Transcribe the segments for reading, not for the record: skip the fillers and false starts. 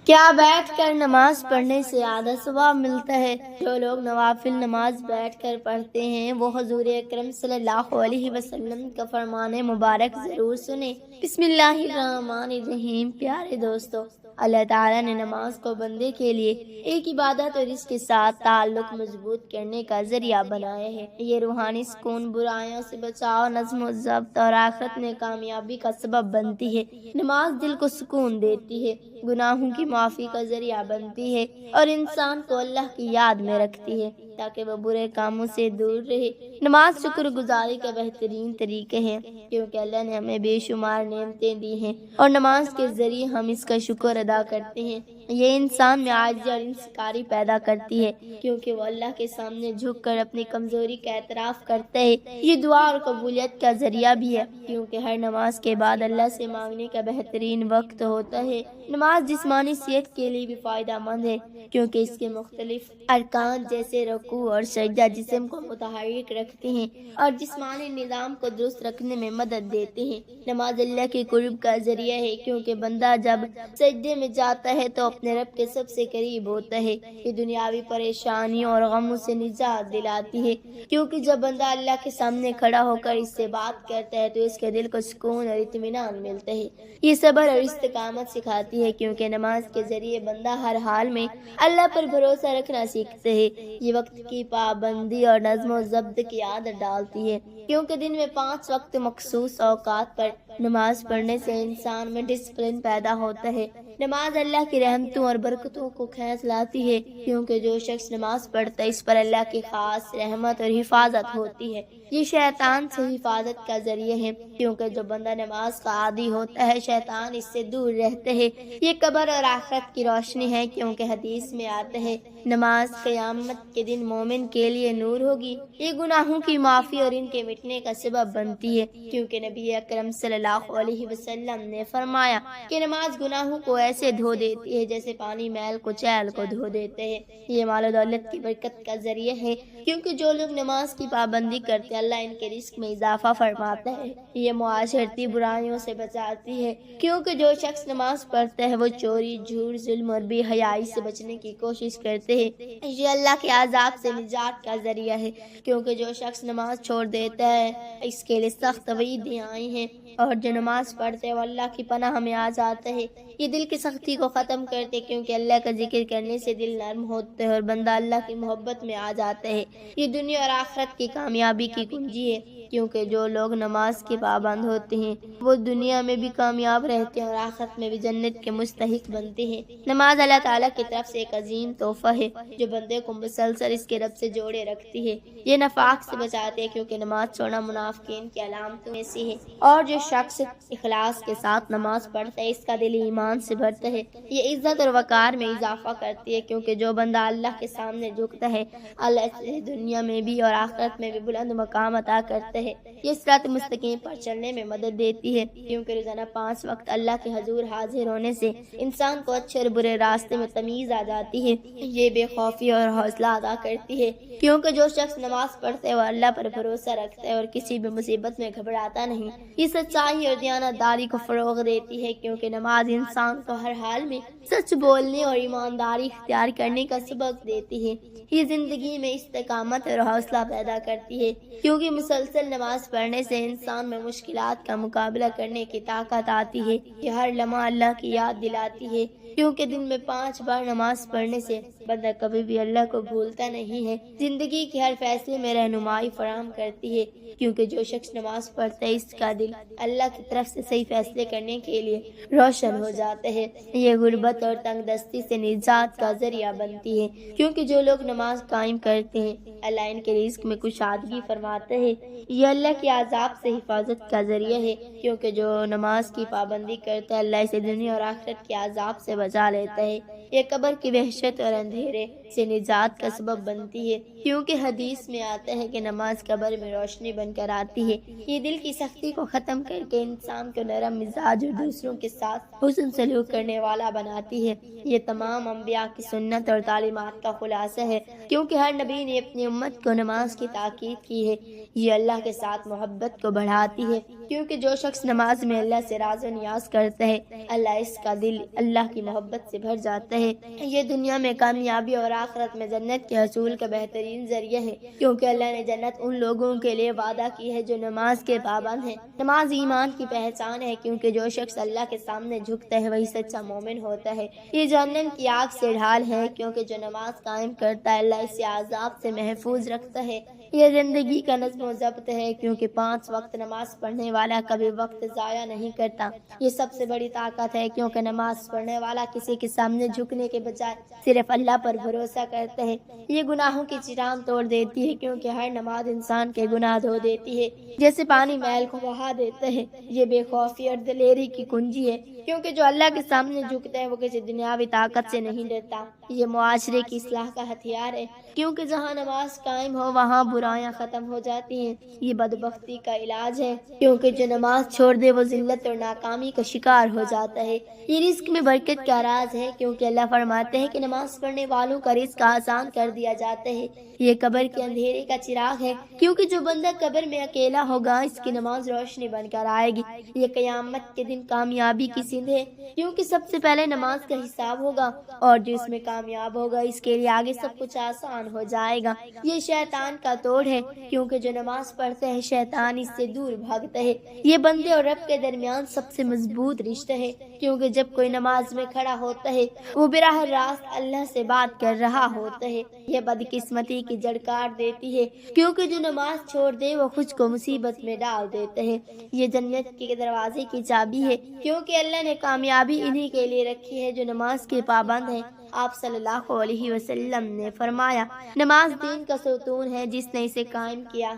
کیا بیٹھ کر نماز پڑھنے سے زیادہ ثواب ملتا ہے؟ جو لوگ نوافل نماز بیٹھ کر پڑھتے ہیں وہ حضور اکرم صلی اللہ علیہ وسلم کا فرمان مبارک ضرور سنیں۔ بسم اللہ الرحمن الرحیم۔ پیارے دوستو، اللہ تعالیٰ نے نماز کو بندے کے لیے ایک عبادت اور اس کے ساتھ تعلق مضبوط کرنے کا ذریعہ بنایا ہے۔ یہ روحانی سکون، برائیوں سے بچاؤ، نظم و ضبط اور آخرت میں کامیابی کا سبب بنتی ہے۔ نماز دل کو سکون دیتی ہے، گناہوں کی معافی کا ذریعہ بنتی ہے اور انسان کو اللہ کی یاد میں رکھتی ہے تاکہ وہ برے کاموں سے دور رہے۔ نماز شکر گزاری کا بہترین طریقہ ہے کیونکہ اللہ نے ہمیں بے شمار نعمتیں دی ہیں اور نماز کے ذریعے ہم اس کا شکر ادا کرتے ہیں۔ یہ انسان میں عاجزی اور انکساری پیدا کرتی ہے کیونکہ وہ اللہ کے سامنے جھک کر اپنی کمزوری کا اعتراف کرتا ہے۔ یہ دعا اور قبولیت کا ذریعہ بھی ہے کیونکہ ہر نماز کے بعد اللہ سے مانگنے کا بہترین وقت ہوتا ہے۔ نماز جسمانی صحت کے لیے بھی فائدہ مند ہے کیونکہ اس کے مختلف ارکان جیسے رکوع اور سجدہ جسم کو متحرک رکھتے ہیں اور جسمانی نظام کو درست رکھنے میں مدد دیتے ہیں۔ نماز اللہ کے قرب کا ذریعہ ہے کیونکہ بندہ جب سجدے میں جاتا ہے تو اپنے رب کے سب سے قریب ہوتا ہے۔ یہ دنیاوی پریشانیوں اور غموں سے نجات دلاتی ہے کیونکہ جب بندہ اللہ کے سامنے کھڑا ہو کر اس سے بات کرتا ہے تو اس کے دل کو سکون اور اطمینان ملتا ہے۔ یہ صبر اور استقامت سکھاتی ہے کیونکہ نماز کے ذریعے بندہ ہر حال میں اللہ پر بھروسہ رکھنا سیکھتا ہے۔ یہ وقت کی پابندی اور نظم و ضبط کی عادت ڈالتی ہے کیونکہ دن میں 5 وقت مخصوص اوقات پر نماز پڑھنے سے انسان میں ڈسپلن پیدا ہوتا ہے۔ نماز اللہ کی رحمتوں اور برکتوں کو کھینچ لاتی ہے کیونکہ جو شخص نماز پڑھتا ہے اس پر اللہ کی خاص رحمت اور حفاظت ہوتی ہے۔ یہ شیطان سے حفاظت کا ذریعہ ہے کیونکہ جو بندہ نماز کا عادی ہوتا ہے شیطان اس سے دور رہتا ہے۔ یہ قبر اور آخرت کی روشنی ہے کیونکہ حدیث میں آتا ہے نماز قیامت کے دن مومن کے لیے نور ہوگی۔ یہ گناہوں کی معافی اور ان کے مٹنے کا سبب بنتی ہے کیونکہ نبی اکرم صلی اللہ علیہ وسلم نے فرمایا کہ نماز گناہوں کو ایسے دھو دیتی ہے جیسے پانی میل کو چیل کو دھو دیتے ہیں۔ یہ مال و دولت کی برکت کا ذریعہ ہے کیونکہ جو لوگ نماز کی پابندی کرتے ہیں اللہ ان کے رزق میں اضافہ فرماتا ہے۔ یہ معاشرتی برائیوں سے بچاتی ہے کیونکہ جو شخص نماز پڑھتا ہے وہ چوری، جھوٹ، ظلم اور بے حیائی سے بچنے کی کوشش کرتے ہیں۔ یہ اللہ کے عذاب سے نجات کا ذریعہ ہے کیونکہ جو شخص نماز چھوڑ دیتا ہے اس کے لیے سخت وعیدیں آئی ہیں اور جو نماز پڑھتے ہیں وہ اللہ کی پناہ میں آ جاتا ہے۔ یہ دل کی سختی کو ختم کرتے کیونکہ اللہ کا ذکر کرنے سے دل نرم ہوتا ہے اور بندہ اللہ کی محبت میں آ جاتا ہے۔ یہ دنیا اور آخرت کی کامیابی کی کنجی ہے کیونکہ جو لوگ نماز کے پابند ہوتے ہیں وہ دنیا میں بھی کامیاب رہتے ہیں اور آخرت میں بھی جنت کے مستحق بنتے ہیں۔ نماز اللہ تعالیٰ کی طرف سے ایک عظیم تحفہ ہے جو بندے کو مسلسل اس کے رب سے جوڑے رکھتی ہے۔ یہ نفاق سے بچاتے ہیں کیونکہ نماز چھوڑنا منافقین کی علامتوں میں سے ہے اور جو شخص اخلاص کے ساتھ نماز پڑھتا ہے اس کا دل ایمان سے بھرتا ہے۔ یہ عزت اور وقار میں اضافہ کرتی ہے کیونکہ جو بندہ اللہ کے سامنے جھکتا ہے اللہ اسے دنیا میں بھی اور آخرت میں بھی بلند مقام عطا کرتا ہے۔ یہ صراط مستقیم پر چلنے میں مدد دیتی ہے کیونکہ روزانہ 5 وقت اللہ کے حضور حاضر ہونے سے انسان کو اچھے اور برے راستے میں تمیز آ جاتی ہے۔ یہ بے خوفی اور حوصلہ ادا کرتی ہے کیونکہ جو شخص نماز پڑھتا ہے وہ اللہ پر بھروسہ رکھتا ہے اور کسی بھی مصیبت میں گھبراتا نہیں۔ یہ سچائی اور دیانتداری کو فروغ دیتی ہے کیونکہ نماز انسان کو ہر حال میں سچ بولنے اور ایمانداری اختیار کرنے کا سبق دیتی ہے۔ یہ زندگی میں استقامت اور حوصلہ پیدا کرتی ہے کیونکہ مسلسل نماز پڑھنے سے انسان میں مشکلات کا مقابلہ کرنے کی طاقت آتی ہے۔ یہ ہر لمحہ اللہ کی یاد دلاتی ہے کیونکہ دن میں 5 بار نماز پڑھنے سے بندہ کبھی بھی اللہ کو بھولتا نہیں ہے۔ زندگی کے ہر فیصلے میں رہنمائی فراہم کرتی ہے کیونکہ جو شخص نماز پڑھتا ہے اس کا دل اللہ کی طرف سے صحیح فیصلے کرنے کے لیے روشن ہو جاتا ہے۔ یہ غربت اور تنگ دستی سے نجات کا ذریعہ بنتی ہے کیونکہ جو لوگ نماز قائم کرتے ہیں اللہ ان کے رزق میں کشادگی فرماتا ہے۔ یہ اللہ کے عذاب سے حفاظت کا ذریعہ ہے کیونکہ جو نماز کی پابندی کرتا ہے اللہ اسے دنیا اور آخرت کے عذاب سے بچا لیتا ہے۔ یہ قبر کی وحشت اور اندھیرے سے نجات کا سبب بنتی ہے کیونکہ حدیث میں آتا ہے کہ نماز قبر میں روشنی بن کر آتی ہے۔ یہ دل کی سختی کو ختم کر کے انسان کو نرم مزاج اور دوسروں کے ساتھ حسن سلوک کرنے والا بناتی ہے۔ یہ تمام انبیاء کی سنت اور تعلیمات کا خلاصہ ہے کیونکہ ہر نبی نے اپنی امت کو نماز کی تاکید کی ہے۔ یہ اللہ کے ساتھ محبت کو بڑھاتی ہے کیونکہ جو شخص نماز میں اللہ سے راز و نیاز کرتا ہے اللہ اس کا دل اللہ کی محبت سے بھر جاتا ہے۔ یہ دنیا میں کامیابی اور آخرت میں جنت کے حصول کا بہترین ذریعہ ہے، کیونکہ اللہ نے جنت ان لوگوں کے لیے وعدہ کی ہے جو نماز کے پابند ہیں۔ نماز ایمان کی پہچان ہے، کیونکہ جو شخص اللہ کے سامنے جھکتا ہے وہی سچا مومن ہوتا ہے۔ یہ جہنم کی آگ سے ڈھال ہے، کیونکہ جو نماز قائم کرتا ہے اللہ اسے عذاب سے محفوظ رکھتا ہے۔ یہ زندگی کا نظم و ضبط ہے، کیونکہ 5 وقت نماز پڑھنے والا کبھی وقت ضائع نہیں کرتا۔ یہ سب سے بڑی طاقت ہے، کیونکہ نماز پڑھنے والا کسی کے سامنے جھکنے کے بجائے صرف اللہ پر بھروسہ کرتا ہے۔ یہ گناہوں کی چٹان توڑ دیتی ہے، کیونکہ ہر نماز انسان کے گناہ دھو دیتی ہے، جیسے پانی میل کو بہا دیتا ہے۔ یہ بے خوفی اور دلیری کی کنجی ہے، کیونکہ جو اللہ کے سامنے جھکتا ہے وہ کسی دنیاوی طاقت سے نہیں ڈرتا۔ یہ معاشرے کی اصلاح کا ہتھیار ہے، کیونکہ جہاں نماز قائم ہو وہاں برائیاں ختم ہو جاتی ہیں۔ یہ بدبختی کا علاج ہے، کیونکہ جو نماز چھوڑ دے وہ ذلت اور ناکامی کا شکار ہو جاتا ہے۔ یہ رزق میں برکت کا راز ہے، کیونکہ اللہ فرماتے ہیں کہ نماز پڑھنے والوں کا رزق آسان کر دیا جاتا ہے۔ یہ قبر کے اندھیرے کا چراغ ہے، کیونکہ جو بندہ قبر میں اکیلا ہوگا اس کی نماز روشنی بن کر آئے گی۔ یہ قیامت کے دن کامیابی کی سندھ ہے، کیونکہ سب سے پہلے نماز کا حساب ہوگا، اور جو اس میں کامیاب ہوگا اس کے لیے آگے سب کچھ آسان ہو جائے گا۔ یہ شیطان کا توڑ ہے، کیونکہ جو نماز پڑھتا ہے شیطان اس سے دور بھاگتا ہے۔ یہ بندے اور رب کے درمیان سب سے مضبوط رشتہ ہے، کیونکہ جب کوئی نماز میں کھڑا ہوتا ہے وہ براہ راست اللہ سے بات کر رہا ہوتا ہے۔ یہ بدقسمتی کی جڑ کاٹ دیتی ہے، کیونکہ جو نماز چھوڑ دے وہ خود کو مصیبت میں ڈال دیتا ہے۔ یہ جنت کے دروازے کی چابی ہے، کیونکہ اللہ نے کامیابی انہی کے لیے رکھی ہے جو نماز کے پابند ہیں۔ آپ صلی اللہ علیہ وسلم نے فرمایا، نماز دین کا ستون ہے، جس نے اسے قائم کیا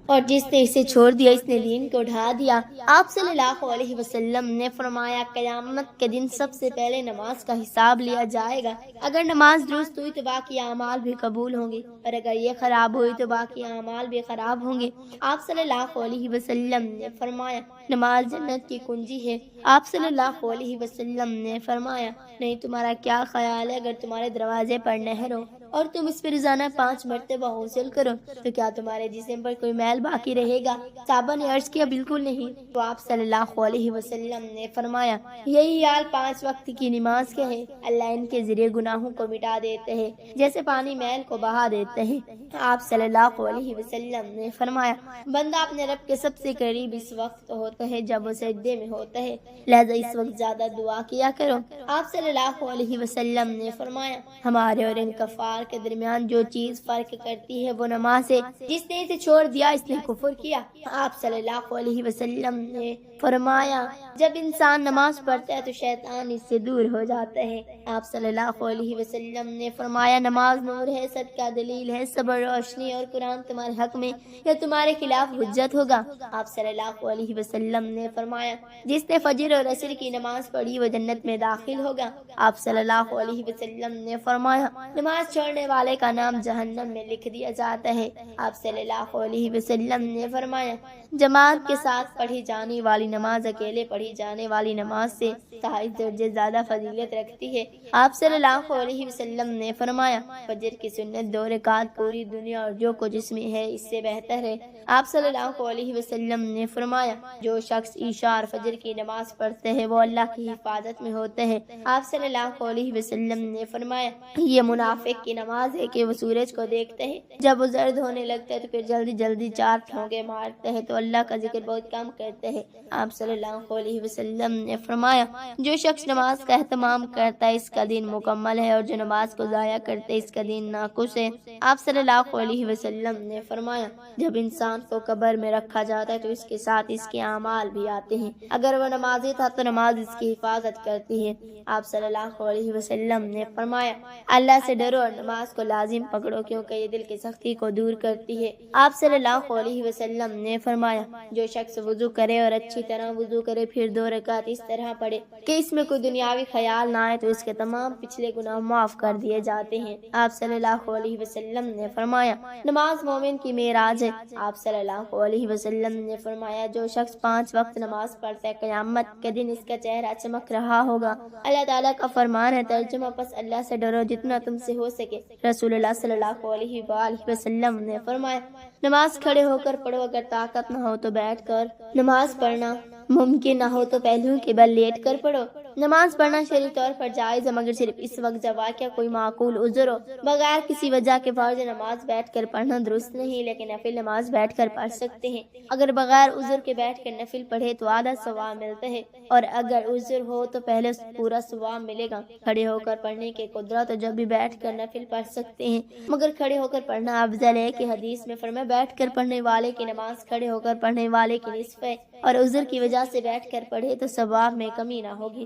اور جس نے اسے چھوڑ دیا اس نے دین کو ڈھا دیا۔ آپ صلی اللہ علیہ وسلم نے فرمایا، قیامت کے دن سب سے پہلے نماز کا حساب لیا جائے گا۔ اگر نماز درست ہوئی تو باقی اعمال بھی قبول ہوں گے، اور اگر یہ خراب ہوئی تو باقی اعمال بھی خراب ہوں گے۔ آپ صلی اللہ علیہ وسلم نے فرمایا، نماز جنت کی کنجی ہے۔ آپ صلی اللہ علیہ وسلم نے فرمایا، نہیں تمہارا کیا خیال ہے اگر تمہارے دروازے پر نہر ہو اور تم اس پر روزانہ 5 مرتبہ غسل کرو تو کیا تمہارے جسم پر کوئی میل باقی رہے گا؟ صحابہ نے عرض کیا، بالکل نہیں۔ تو آپ صلی اللہ علیہ وسلم نے فرمایا، یہی حال 5 وقت کی نماز کا ہے۔ اللہ ان کے ذریعے گناہوں کو مٹا دیتے ہیں جیسے پانی میل کو بہا دیتے ہیں۔ آپ صلی اللہ علیہ وسلم نے فرمایا، بندہ اپنے رب کے سب سے قریب اس وقت ہوتا ہے جب وہ سجدے میں ہوتا ہے، لہذا اس وقت زیادہ دعا کیا کرو۔ آپ صلی اللہ علیہ وسلم نے فرمایا، ہمارے اور ان کفار کے درمیان جو چیز فرق کرتی ہے وہ نماز ہے، جس نے اسے چھوڑ دیا اس نے کفر کیا۔ آپ صلی اللہ علیہ وسلم نے فرمایا، جب انسان نماز پڑھتا ہے تو شیطان اس سے دور ہو جاتا ہے۔ آپ صلی اللہ علیہ وسلم نے فرمایا، نماز نور ہے، صدقہ دلیل ہے، صبر روشنی، اور قرآن تمہارے حق میں یا تمہارے خلاف حجت ہوگا۔ آپ صلی اللہ علیہ وسلم نے فرمایا، جس نے فجر اور عصر کی نماز پڑھی وہ جنت میں داخل ہوگا۔ آپ صلی اللہ علیہ وسلم نے فرمایا، نماز چھوڑنے والے کا نام جہنم میں لکھ دیا جاتا ہے۔ آپ صلی اللہ علیہ وسلم نے فرمایا، جماعت کے ساتھ پڑھی جانے والی نماز اکیلے پڑھی جانے والی نماز سے 27 درجے زیادہ فضیلت رکھتی ہے۔ آپ صلی اللہ علیہ وسلم نے فرمایا، فجر کی سنت 2 رکعت پوری دنیا اور جو کچھ اس میں ہے اس سے بہتر ہے۔ آپ صلی اللہ علیہ وسلم نے فرمایا، جو شخص عشاء اور فجر کی نماز پڑھتے ہیں وہ اللہ کی حفاظت میں ہوتے ہیں۔ آپ صلی اللہ علیہ وسلم نے فرمایا، یہ منافق کی نماز ہے کہ وہ سورج کو دیکھتے ہیں، جب وہ زرد ہونے لگتا ہے تو پھر جلدی جلدی 4 ٹھونگے مارتے ہیں تو اللہ کا ذکر بہت کم کرتے ہیں۔ آپ صلی اللہ علیہ وسلم نے فرمایا، جو شخص نماز کا اہتمام کرتا ہے اس کا دین مکمل ہے، اور جو نماز کو ضائع کرتا ہے اس کا دین ناقص ہے۔ آپ صلی اللہ علیہ وسلم نے فرمایا، جب انسان کو قبر میں رکھا جاتا ہے تو اس کے ساتھ اس کے اعمال بھی آتے ہیں، اگر وہ نمازی تھا تو نماز اس کی حفاظت کرتی ہے۔ آپ صلی اللہ علیہ وسلم نے فرمایا، اللہ سے ڈرو اور نماز کو لازم پکڑو، کیونکہ یہ دل کی سختی کو دور کرتی ہے۔ آپ صلی اللہ علیہ وسلم نے فرمایا، جو شخص وضو کرے اور اچھی طرح وضو کرے پھر 2 رکعت اس طرح پڑھے کہ اس میں کوئی دنیاوی خیال نہ آئے تو اس کے تمام پچھلے گناہ معاف کر دیے جاتے ہیں۔ آپ صلی اللہ علیہ وسلم نے فرمایا، نماز مومن کی معراج ہے۔ آپ صلی اللہ علیہ وسلم نے فرمایا، جو شخص 5 وقت نماز پڑھتا ہے قیامت کے دن اس کا چہرہ چمک رہا ہوگا۔ اللہ تعالیٰ کا فرمان ہے، ترجمہ، پس اللہ سے ڈرو جتنا تم سے ہو سکے سکے۔ رسول اللہ صلی اللہ علیہ وآلہ وسلم نے فرمایا نماز کھڑے ہو کر پڑھو، اگر طاقت نہ ہو تو بیٹھ کر نماز پڑھنا، ممکن نہ ہو تو پہلوؤں کے بل لیٹ کر پڑھو۔ نماز پڑھنا شرعی طور پر جائز ہے، مگر صرف اس وقت جب واقعہ کوئی معقول عذر ہو۔ بغیر کسی وجہ کے فرض نماز بیٹھ کر پڑھنا درست نہیں، لیکن نفل نماز بیٹھ کر پڑھ سکتے ہیں۔ اگر بغیر عذر کے بیٹھ کر نفل پڑھے تو آدھا ثواب ملتا ہے، اور اگر عذر ہو تو پہلے پورا ثواب ملے گا۔ کھڑے ہو کر پڑھنے کی قدرت جب بھی بیٹھ کر نفل پڑھ سکتے ہیں، مگر کھڑے ہو کر پڑھنا افضل ہے کہ حدیث میں فرمایا بیٹھ کر پڑھنے والے کی نماز کھڑے ہو کر پڑھنے والے کی نصف ہے، اور عذر کی وجہ سے بیٹھ کر پڑھے تو ثواب میں کمی نہ ہوگی۔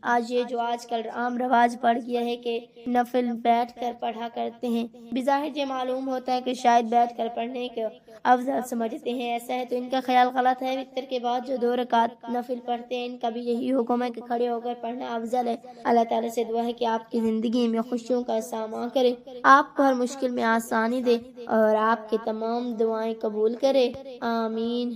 آج کل عام رواج پڑ گیا ہے کہ نفل بیٹھ کر پڑھا کرتے ہیں۔ بظاہر یہ معلوم ہوتا ہے کہ شاید بیٹھ کر پڑھنے کو افضل سمجھتے ہیں، ایسا ہے تو ان کا خیال غلط ہے۔ وتر کے بعد جو 2 رکعت نفل پڑھتے ہیں ان کا بھی یہی حکم ہے کہ کھڑے ہو کر پڑھنا افضل ہے۔ اللہ تعالیٰ سے دعا ہے کہ آپ کی زندگی میں خوشیوں کا سامنا کرے، آپ کو ہر مشکل میں آسانی دے اور آپ کی تمام دعائیں قبول کرے، آمین۔